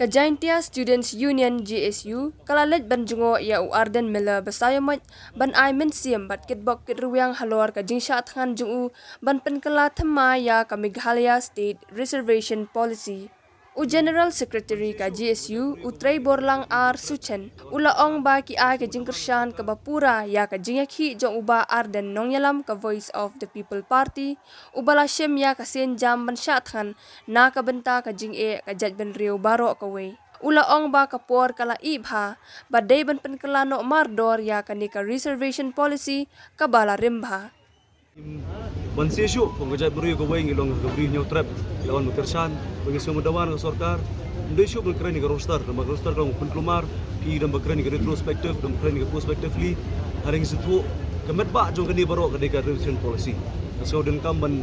Kajaintia Students Union GSU kalalet banjungo ya uarden mela basayomat ban ai mensiam bat kitbok kitruang halor ka jingsha thangan jungu ban penkala thama ya ka Meghalaya State Reservation Policy. U General Secretary ka GSU Utray Borlang R Suchen ulaong ba ki ai ka jingkershan ka bapura ya ka jingakhi jong uba arden nongyalam ka Voice of the People Party ubala shem ya ka sen jam ban shathan na ka benta ka jinge ka jadben riu baro ka we ulaong ba ka por kala ibha badai ban penkala no mardor ya ka ni ka reservation policy ka bala rimba. Bansesyo penggajat beri ke weng ilong ke beri nyau trap lawan mutersan bagi semua dawan ke sorkar ndesyo berkeren ke roster kalau penkelumar pi dan berkeren ke retrospektif dan berkeren ke prospectively haring situ kemet ba jong kini baru ke reservation policy so dan kam ban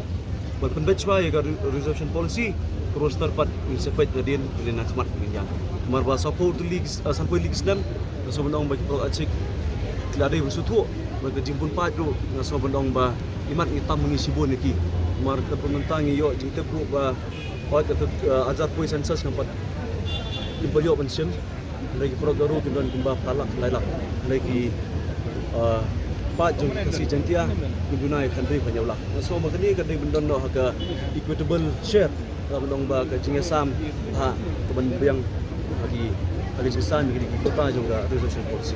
penbechwa ya ke reservation policy ke roster pat sepet gadin lena smart pinjang mar ba support league sampai league islam so bendong bagi pro acik lade bersutu bagi jimpun padu so bendong ba imat hitam mengisi bon iki mar ke pementang yo jite ku ba oi ke azat poi sensus nampak dibayok pension lagi program dan kembang talak lailak lagi pak jong kasi jantia gunai country panjaulah so makani kadai bendon no ke equitable share bendong ba ke jingesam ha keban yang bagi sesan di kota juga resolution policy